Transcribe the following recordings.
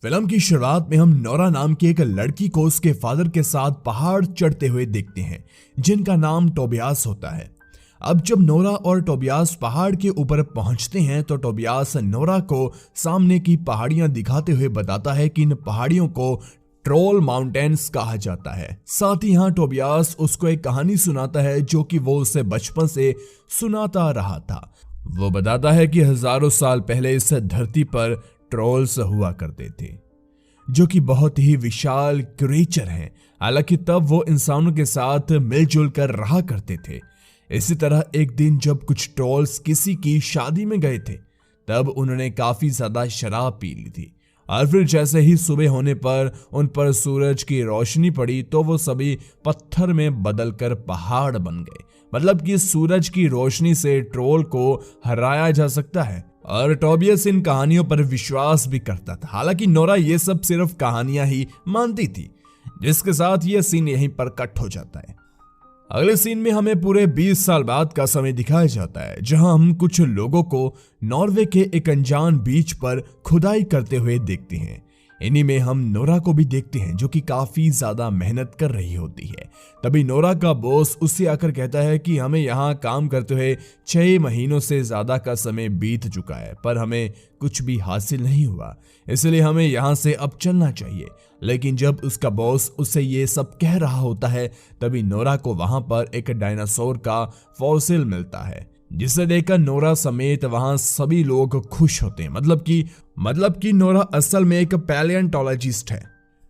Film की शुरुआत में हम नोरा नाम की एक लड़की को उसके फादर के साथ पहाड़ चढ़ते हुए देखते हैं, जिनका नाम टोबियास होता है। अब जब नोरा और टोबियास पहाड़ के ऊपर पहुंचते हैं तो टोबियास नोरा को सामने की पहाड़ियां दिखाते हुए बताता है कि इन पहाड़ियों को ट्रोल माउंटेन्स कहा जाता है। साथ ही यहाँ टोबियास उसको एक कहानी सुनाता है जो कि वो उसे बचपन से सुनाता रहा था। वो बताता है कि हजारों साल पहले इस धरती पर ट्रोल्स हुआ करते थे जो कि बहुत ही विशाल क्रिएचर हैं। हालांकि तब वो इंसानों के साथ मिलजुल कर रहा करते थे। इसी तरह एक दिन जब कुछ ट्रोल्स किसी की शादी में गए थे तब उन्होंने काफी ज्यादा शराब पी ली थी और फिर जैसे ही सुबह होने पर उन पर सूरज की रोशनी पड़ी तो वो सभी पत्थर में बदलकर पहाड़ बन गए। मतलब कि सूरज की रोशनी से ट्रोल को हराया जा सकता है और टोबियास इन कहानियों पर विश्वास भी करता था। हालांकि नोरा ये सब सिर्फ कहानियां ही मानती थी, जिसके साथ ये सीन यहीं पर कट हो जाता है। अगले सीन में हमें पूरे 20 साल बाद का समय दिखाया जाता है, जहां हम कुछ लोगों को नॉर्वे के एक अनजान बीच पर खुदाई करते हुए देखते हैं। इन्हीं में हम नोरा को भी देखते हैं जो कि काफी ज्यादा मेहनत कर रही होती है। तभी नोरा का बॉस उससे आकर कहता है कि हमें यहाँ काम करते हुए 6 महीनों से ज्यादा का समय बीत चुका है पर हमें कुछ भी हासिल नहीं हुआ, इसलिए हमें यहाँ से अब चलना चाहिए। लेकिन जब उसका बॉस उसे ये सब कह रहा होता है तभी नोरा को वहां पर एक डायनासोर का फॉसिल मिलता है, जिसे देखकर नोरा समेत वहां सभी लोग खुश होते हैं। मतलब कि नोरा असल में एक पैलियोंटोलॉजिस्ट है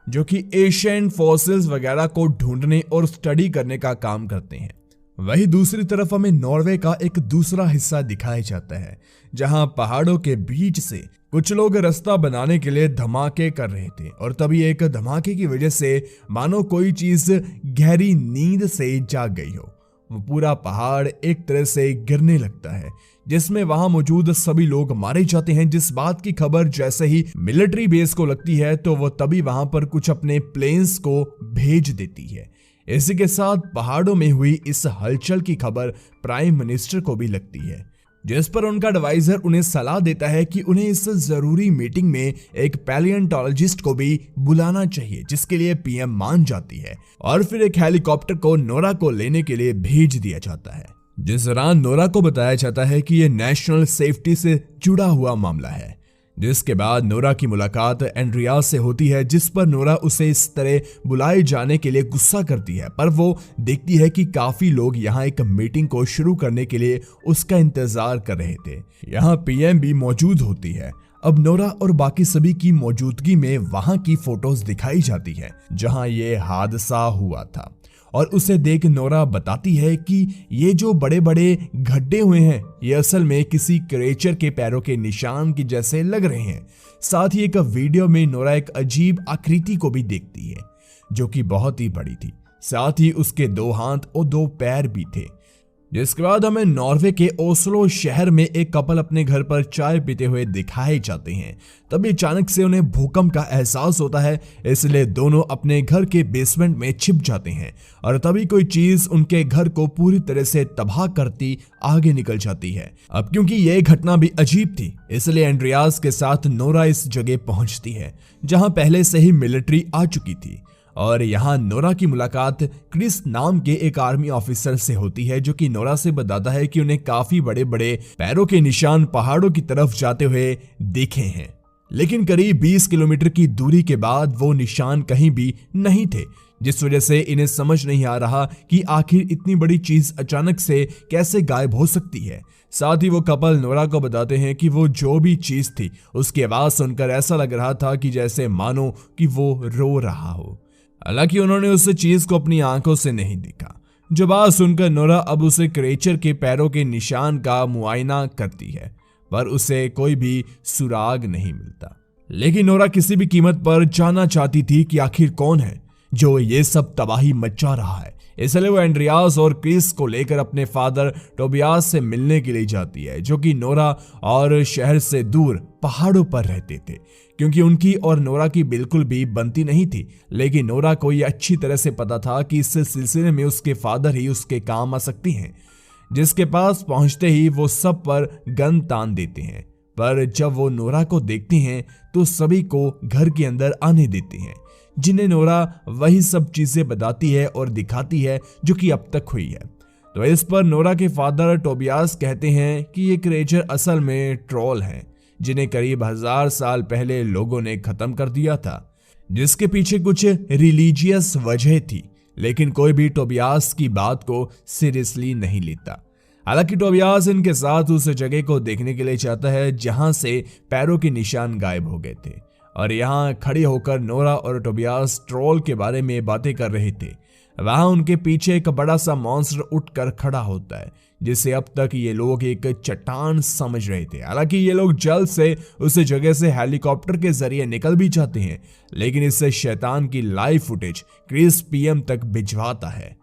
जो कि एशियन फॉसिल्स वगैरह को ढूंढने और स्टडी करने का काम करते हैं। वहीं दूसरी तरफ हमें नॉर्वे का एक दूसरा हिस्सा दिखाया जाता है जहां पहाड़ों के बीच से कुछ लोग रास्ता बनाने के लिए धमाके कर रहे थे और तभी एक धमाके की वजह से मानो कोई चीज गहरी नींद से जाग गई हो। वो पूरा पहाड़ एक तरह से गिरने लगता है जिसमें वहां मौजूद सभी लोग मारे जाते हैं। जिस बात की खबर जैसे ही मिलिट्री बेस को लगती है तो वो तभी वहां पर कुछ अपने प्लेन्स को भेज देती है। इसी के साथ पहाड़ों में हुई इस हलचल की खबर प्राइम मिनिस्टर को भी लगती है, जिस पर उनका एडवाइजर उन्हें सलाह देता है कि उन्हें इस जरूरी मीटिंग में एक पैलियोंटोलॉजिस्ट को भी बुलाना चाहिए, जिसके लिए पीएम मान जाती है और फिर एक हेलीकॉप्टर को नोरा को लेने के लिए भेज दिया जाता है। जिस दौरान नोरा को बताया जाता है कि यह नेशनल सेफ्टी से जुड़ा हुआ मामला है। जिसके बाद नोरा की मुलाकात एंड्रियास से होती है, जिस पर नोरा उसे इस तरह बुलाए जाने के लिए गुस्सा करती है, पर वो देखती है कि काफी लोग यहाँ एक मीटिंग को शुरू करने के लिए उसका इंतजार कर रहे थे। यहाँ पीएम भी मौजूद होती है। अब नोरा और बाकी सभी की मौजूदगी में वहां की फोटोज दिखाई जाती है जहां ये हादसा हुआ था और उसे देख नोरा बताती है कि ये जो बड़े बड़े गड्ढे हुए हैं ये असल में किसी क्रिएचर के पैरों के निशान की जैसे लग रहे हैं। साथ ही एक वीडियो में नोरा एक अजीब आकृति को भी देखती है जो कि बहुत ही बड़ी थी। साथ ही उसके 2 हाथ और 2 पैर भी थे। जिसके बाद हमें नॉर्वे के ओस्लो शहर में एक कपल अपने घर पर चाय पीते हुए दिखाए जाते हैं। तभी अचानक से उन्हें भूकंप का एहसास होता है, इसलिए दोनों अपने घर के बेसमेंट में छिप जाते हैं और तभी कोई चीज उनके घर को पूरी तरह से तबाह करती आगे निकल जाती है। अब क्योंकि यह घटना भी अजीब थी इसलिए एंड्रियास के साथ नोरा इस जगह पहुंचती है जहां पहले से ही मिलिट्री आ चुकी थी और यहाँ नोरा की मुलाकात क्रिस नाम के एक आर्मी ऑफिसर से होती है जो कि नोरा से बताता है कि उन्हें काफी बड़े बड़े पैरों के निशान पहाड़ों की तरफ जाते हुए देखे हैं, लेकिन करीब 20 किलोमीटर की दूरी के बाद वो निशान कहीं भी नहीं थे, जिस वजह से इन्हें समझ नहीं आ रहा कि आखिर इतनी बड़ी चीज अचानक से कैसे गायब हो सकती है। साथ ही वो कपल नोरा को बताते हैं कि वो जो भी चीज थी उसकी आवाज सुनकर ऐसा लग रहा था कि जैसे मानो कि वो रो रहा हो। हालांकि उन्होंने उस चीज को अपनी आंखों से नहीं देखा। जो बात सुनकर नोरा अब उसे क्रिएचर के पैरों के निशान का मुआयना करती है पर उसे कोई भी सुराग नहीं मिलता। लेकिन नोरा किसी भी कीमत पर जानना चाहती थी कि आखिर कौन है जो ये सब तबाही मचा रहा है। इसलिए वो एंड्रियास और क्रिस को लेकर अपने फादर टोबियास से मिलने के लिए जाती है जो कि नोरा और शहर से दूर पहाड़ों पर रहते थे, क्योंकि उनकी और नोरा की बिल्कुल भी बनती नहीं थी। लेकिन नोरा को यह अच्छी तरह से पता था कि इस सिलसिले में उसके फादर ही उसके काम आ सकती हैं। जिसके पास पहुंचते ही वो सब पर गन तान देते हैं पर जब वो नोरा को देखते हैं तो सभी को घर के अंदर आने देते हैं, जिन्हें नोरा वही सब चीजें बताती है और दिखाती है जो कि अब तक हुई है। तो इस पर नोरा के फादर टोबियास कहते हैं कि ये क्रिएचर असल में ट्रोल हैं, जिन्हें करीब 1000 साल पहले लोगों ने खत्म कर दिया था, जिसके पीछे कुछ रिलीजियस वजह थी। लेकिन कोई भी टोबियास की बात को सीरियसली नहीं लेता। हालांकि टोबियास इनके साथ उस जगह को देखने के लिए चाहता है जहां से पैरों के निशान गायब हो गए थे, और यहाँ खड़े होकर नोरा और टोबियास ट्रोल के बारे में बातें कर रहे थे। वहां उनके पीछे एक बड़ा सा मॉन्स्टर उठकर खड़ा होता है, जिसे अब तक ये लोग एक चट्टान समझ रहे थे। हालांकि ये लोग जल्द से उस जगह से हेलीकॉप्टर के जरिए निकल भी जाते हैं, लेकिन इससे शैतान की लाइव फुटेज क्रिस पीएम तक भिजवाता है,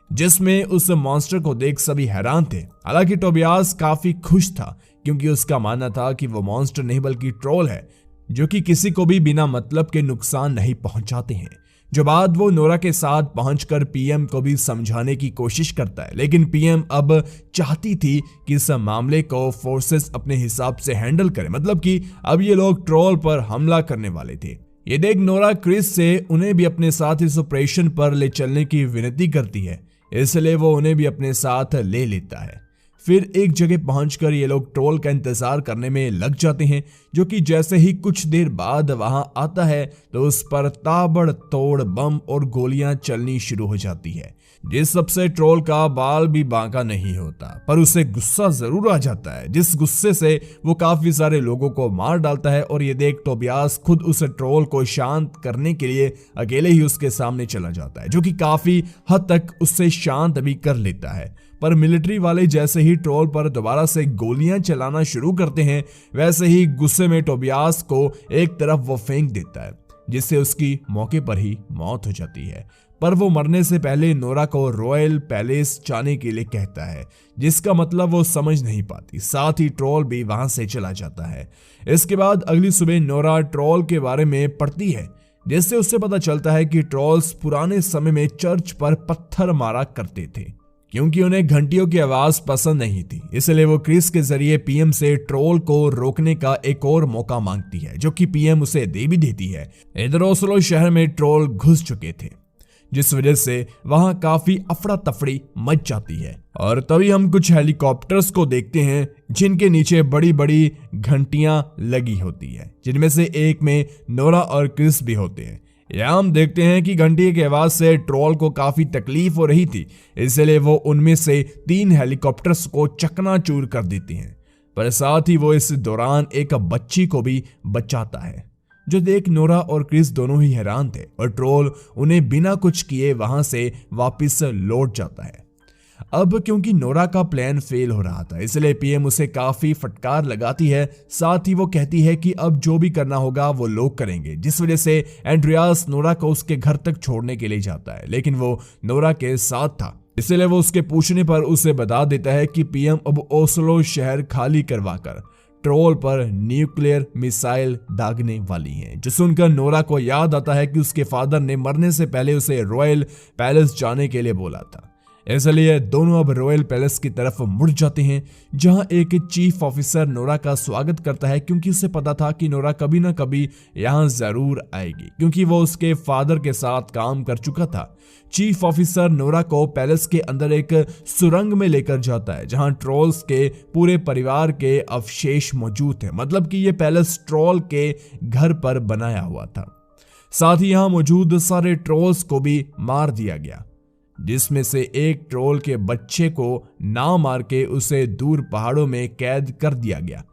जिसमें उस मॉन्स्टर को देख सभी हैरान थे। हालांकि टोबियास काफी खुश था, क्योंकि उसका मानना था कि वो मॉन्स्टर नहीं बल्कि ट्रोल है, जो कि किसी को भी बिना मतलब के नुकसान नहीं पहुंचाते हैं। जो बात वो नोरा के साथ पहुंचकर पीएम को भी समझाने की कोशिश करता है, लेकिन पीएम अब चाहती थी कि इस मामले को फोर्सेस अपने हिसाब से हैंडल करें, मतलब कि अब ये लोग ट्रोल पर हमला करने वाले थे। ये देख नोरा क्रिस से उन्हें भी अपने साथ इस ऑपरेशन पर ले चलने की विनती करती है, इसलिए वो उन्हें भी अपने साथ ले लेता है। फिर एक जगह पहुंचकर ये लोग ट्रोल का इंतजार करने में लग जाते हैं, जो कि जैसे ही कुछ देर बाद वहां आता है तो उस पर ताबड़तोड़ बम और गोलियां चलनी शुरू हो जाती है, जिस सबसे ट्रोल का बाल भी बांका नहीं होता, पर उसे गुस्सा जरूर आ जाता है, जिस गुस्से से वो काफी सारे लोगों को मार डालता है। और ये देख टोबियास खुद उस ट्रोल को शांत करने के लिए अकेले ही उसके सामने चला जाता है, जो कि काफी हद तक उससे शांत भी कर लेता है। पर मिलिट्री वाले जैसे ही ट्रोल पर दोबारा से गोलियां चलाना शुरू करते हैं, वैसे ही गुस्से में टोबियास को एक तरफ वो फेंक देता है, जिससे उसकी मौके पर ही मौत हो जाती है। पर वो मरने से पहले नोरा को रॉयल पैलेस जाने के लिए कहता है, जिसका मतलब वो समझ नहीं पाती। साथ ही ट्रोल भी वहां से चला जाता है। इसके बाद अगली सुबह नोरा ट्रोल के बारे में पढ़ती है, जिससे उससे पता चलता है कि ट्रोल्स पुराने समय में चर्च पर पत्थर मारा करते थे, क्योंकि उन्हें घंटियों की आवाज पसंद नहीं थी। इसलिए वो क्रिस के जरिए पीएम से ट्रोल को रोकने का एक और मौका मांगती है, जो कि पीएम उसे दे भी देती है। इधर ओस्लो शहर में ट्रोल घुस चुके थे, जिस वजह से वहां काफी अफड़ा तफड़ी मच जाती है। और तभी हम कुछ हेलीकॉप्टर्स को देखते हैं, जिनके नीचे बड़ी बड़ी घंटियां लगी होती है, जिनमें से एक में नोरा और क्रिस भी होते हैं। यहाँ हम देखते हैं कि घंटी की आवाज से ट्रोल को काफी तकलीफ हो रही थी, इसलिए वो उनमें से 3 हेलीकॉप्टर्स को चकनाचूर कर देते हैं। पर साथ ही वो इस दौरान एक बच्ची को भी बचाता है, जो देख नोरा और क्रिस दोनों ही हैरान थे, और ट्रोल उन्हें बिना कुछ किए वहां से वापस लौट जाता है। अब क्योंकि नोरा का प्लान फेल हो रहा था, इसलिए पीएम उसे काफी फटकार लगाती है। साथ ही वो कहती है कि अब जो भी करना होगा वो लोग करेंगे, जिस वजह से एंड्रियास नोरा को उसके घर तक छोड़ने के लिए जाता है, लेकिन वो नोरा के साथ था, इसलिए वो उसके पूछने पर उसे बता देता है कि पीएम अब ओस्लो शहर खाली करवाकर ट्रोल पर न्यूक्लियर मिसाइल दागने वाली हैं। जो सुनकर नोरा को याद आता है कि उसके फादर ने मरने से पहले उसे रॉयल पैलेस जाने के लिए बोला था, इसलिए दोनों अब रॉयल पैलेस की तरफ मुड़ जाते हैं, जहां एक चीफ ऑफिसर नोरा का स्वागत करता है, क्योंकि उसे पता था कि नोरा कभी ना कभी यहां जरूर आएगी, क्योंकि वो उसके फादर के साथ काम कर चुका था। चीफ ऑफिसर नोरा को पैलेस के अंदर एक सुरंग में लेकर जाता है, जहां ट्रोल्स के पूरे परिवार के अवशेष मौजूद थे, मतलब कि ये पैलेस ट्रोल के घर पर बनाया हुआ था। साथ ही यहां मौजूद सारे ट्रोल्स को भी मार दिया गया, जिसमें से एक ट्रोल के बच्चे को ना मार के उसे दूर पहाड़ों में कैद कर दिया गया,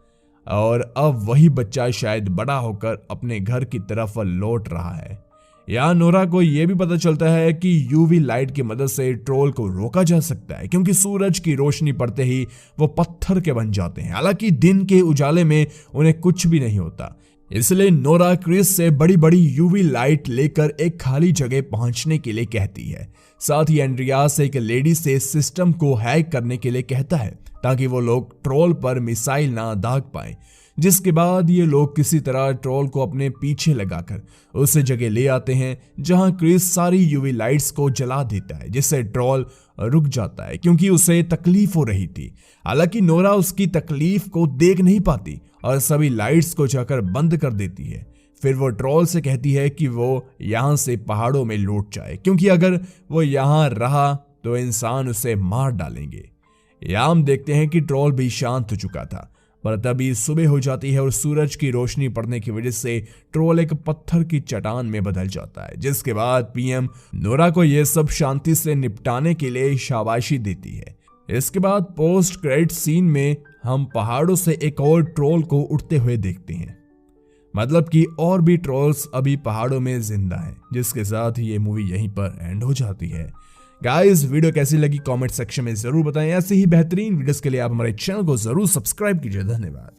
और अब वही बच्चा शायद बड़ा होकर अपने घर की तरफ लौट रहा है। यहाँ नोरा को यह भी पता चलता है कि यूवी लाइट की मदद से ट्रोल को रोका जा सकता है, क्योंकि सूरज की रोशनी पड़ते ही वो पत्थर के बन जाते हैं। हालांकि दिन के उजाले में उन्हें कुछ भी नहीं होता, इसलिए नोरा क्रिस से बड़ी बड़ी यूवी लाइट लेकर एक खाली जगह पहुंचने के लिए कहती है। साथ ही एंड्रियास एक लेडी से सिस्टम को हैक करने के लिए कहता है, ताकि वो लोग ट्रोल पर मिसाइल ना दाग पाए। जिसके बाद ये लोग किसी तरह ट्रोल को अपने पीछे लगाकर उस जगह ले आते हैं, जहां क्रिस सारी यूवी लाइट्स को जला देता है, जिससे ट्रोल रुक जाता है, क्योंकि उसे तकलीफ हो रही थी। हालांकि नोरा उसकी तकलीफ को देख नहीं पाती और सभी लाइट्स को जाकर बंद कर देती है। फिर वो ट्रोल से कहती है कि वो यहां से पहाड़ों में लौट जाए, क्योंकि अगर वो यहां रहा तो इंसान उसे मार डालेंगे। यहां हम देखते हैं कि ट्रोल भी शांत हो चुका था, पर तभी सुबह हो जाती है और सूरज की रोशनी पड़ने की वजह से ट्रोल एक पत्थर की चट्टान में बदल जाता है, जिसके बाद पीएम नोरा को यह सब शांति से निपटाने के लिए शाबाशी देती है। इसके बाद पोस्ट क्रेडिट सीन में हम पहाड़ों से एक और ट्रोल को उठते हुए देखते हैं, मतलब कि और भी ट्रोल्स अभी पहाड़ों में जिंदा हैं, जिसके साथ ये मूवी यहीं पर एंड हो जाती है। गाइस, वीडियो कैसी लगी कमेंट सेक्शन में जरूर बताएं। ऐसे ही बेहतरीन वीडियोस के लिए आप हमारे चैनल को जरूर सब्सक्राइब कीजिए। धन्यवाद।